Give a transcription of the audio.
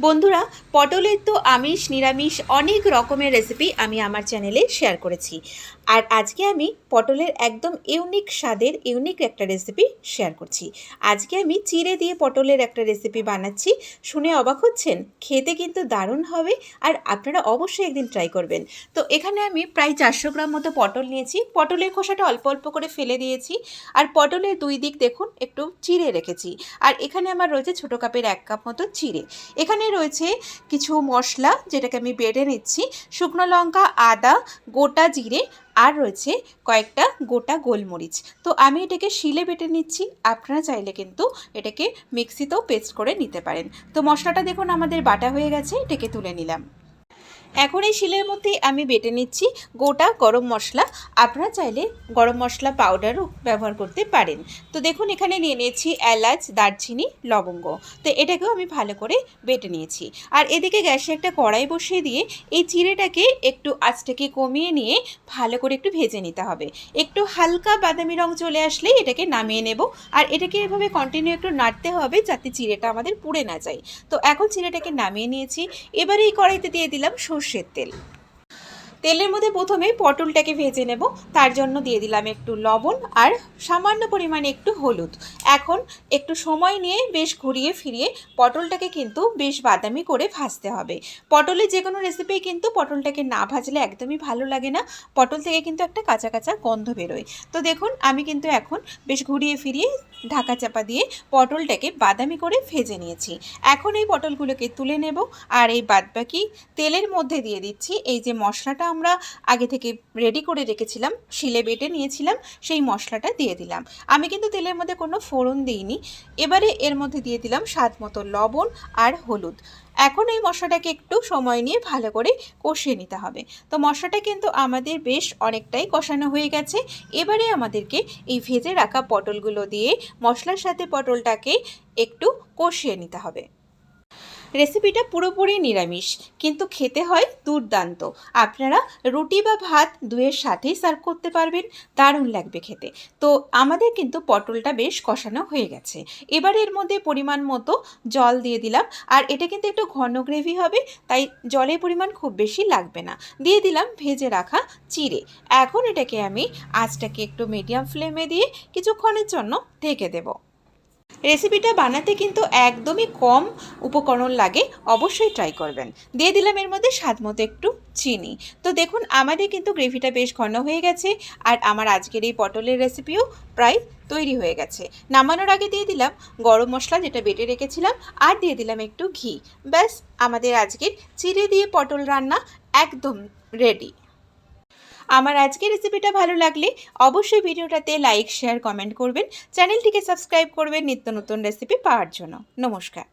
বন্ধুরা, পটলের তো আমিষ নিরামিষ অনেক রকমের রেসিপি আমি আমার চ্যানেলে শেয়ার করেছি। আর আজকে আমি পটলের একদম ইউনিক স্বাদের ইউনিক একটা রেসিপি শেয়ার করছি। আজকে আমি চিড়ে দিয়ে পটলের একটা রেসিপি বানাচ্ছি। শুনে অবাক হচ্ছেন? খেতে কিন্তু দারুণ হবে, আর আপনারা অবশ্যই একদিন ট্রাই করবেন। তো এখানে আমি প্রায় 400 গ্রাম মতো পটল নিয়েছি। পটলের খোসাটা অল্প অল্প করে ফেলে দিয়েছি। আর পটলের দুই দিক দেখুন একটু চিড়ে রেখেছি। আর এখানে আমার রয়েছে ছোটো কাপের 1 কাপ মতো চিড়ে। এখানে রয়েছে কিছু মশলা, যেটাকে আমি বেটে নিচ্ছি। শুকনো লঙ্কা, আদা, গোটা জিরে, আর রয়েছে কয়েকটা গোটা গোলমরিচ। তো আমি এটাকে শিলে বেটে নিচ্ছি। আপনারা চাইলে কিন্তু এটাকে মিক্সিতেও পেস্ট করে নিতে পারেন। তো মশলাটা দেখুন আমাদের বাটা হয়ে গেছে, এটাকে তুলে নিলাম। এখন এই শিলের মধ্যে আমি বেটে নিচ্ছি গোটা গরম মশলা। আপনারা চাইলে গরম মশলা পাউডারও ব্যবহার করতে পারেন। তো দেখুন এখানে নিয়ে নিয়েছি এলাচ, দারচিনি, লবঙ্গ। তো এটাকেও আমি ভালো করে বেটে নিয়েছি। আর এদিকে গ্যাসে একটা কড়াই বসিয়ে দিয়ে এই চিড়েটাকে একটু আঁচটাকে কমিয়ে নিয়ে ভালো করে একটু ভেজে নিতে হবে। একটু হালকা বাদামি রং চলে আসলেই এটাকে নামিয়ে নেব। আর এটাকে এভাবে কন্টিনিউ একটু নাড়তে হবে যাতে চিড়েটা আমাদের পুড়ে না যায়। তো এখন চিড়েটাকে নামিয়ে নিয়েছি। এবারে এই কড়াইতে দিয়ে দিলাম সর্ষের তেল। তেলের মধ্যে প্রথমে পটলটাকে ভেজে নেব। তার জন্য দিয়ে দিলাম একটু লবণ আর সামান্য পরিমাণে একটু হলুদ। এখন একটু সময় নিয়ে বেশ ঘুরিয়ে ফিরিয়ে পটলটাকে কিন্তু বেশ বাদামি করে ভাজতে হবে। পটলের যে কোনো রেসিপি কিন্তু পটলটাকে না ভাজলে একদমই ভালো লাগে না। পটল থেকে কিন্তু একটা কাঁচা কাঁচা গন্ধ বেরোয়। তো দেখুন আমি কিন্তু এখন বেশ ঘুরিয়ে ফিরিয়ে ঢাকা চাপা দিয়ে পটলটাকে বাদামি করে ভেজে নিয়েছি। এখন এই পটলগুলোকে তুলে নেব। আর এই বাদবাকি তেলের মধ্যে দিয়ে দিচ্ছি এই যে মশলাটা আমরা আগে থেকে রেডি করে রেখেছিলাম, শিলে বেটে নিয়েছিলাম, সেই মশলাটা দিয়ে দিলাম। আমি কিন্তু তেলের মধ্যে কোনো ফোড়ন দিইনি। এবারে এর মধ্যে দিয়ে দিলাম স্বাদ মতো লবণ আর হলুদ। এখন এই মশলাটাকে একটু সময় নিয়ে ভালো করে কষিয়ে নিতে হবে। তো মশলাটা কিন্তু আমাদের বেশ অনেকটাই কষানো হয়ে গেছে। এবারে আমাদেরকে এই ভেজে রাখা পটলগুলো দিয়ে মশলার সাথে পটলটাকে একটু কষিয়ে নিতে হবে। রেসিপিটা পুরোপুরি নিরামিষ, কিন্তু খেতে হয় দুর্দান্ত। আপনারা রুটি বা ভাত দুয়ের সাথেই সার্ভ করতে পারবেন, দারুণ লাগবে খেতে। তো আমাদের কিন্তু পটলটা বেশ কষানো হয়ে গেছে। এবার এর মধ্যে পরিমাণ মতো জল দিয়ে দিলাম। আর এটা কিন্তু একটু ঘন গ্রেভি হবে, তাই জলের পরিমাণ খুব বেশি লাগবে না। দিয়ে দিলাম ভেজে রাখা চিড়ে। এখন এটাকে আমি আঁচটাকে একটু মিডিয়াম ফ্লেমে দিয়ে কিছুক্ষণের জন্য ঢেকে দেবো। রেসিপিটা বানাতে কিন্তু একদমই কম উপকরণ লাগে, অবশ্যই ট্রাই করবেন। দিয়ে দিলাম এর মধ্যে স্বাদ মতো একটু চিনি। তো দেখুন আমাদের কিন্তু গ্রেভিটা বেশ ঘন হয়ে গেছে। আর আমার আজকের এই পটলের রেসিপিও প্রায় তৈরি হয়ে গেছে। নামানোর আগে দিয়ে দিলাম গরম মশলা, যেটা বেটে রেখেছিলাম, আর দিয়ে দিলাম একটু ঘি। ব্যাস, আমাদের আজকের চিড়ে দিয়ে পটল রান্না একদম রেডি। আমার আজকের রেসিপিটা ভালো লাগলে অবশ্যই ভিডিওটাতে লাইক, শেয়ার, কমেন্ট করবেন। চ্যানেলটিকে সাবস্ক্রাইব করবেন নিত্য নতুন রেসিপি পাওয়ার জন্য। নমস্কার।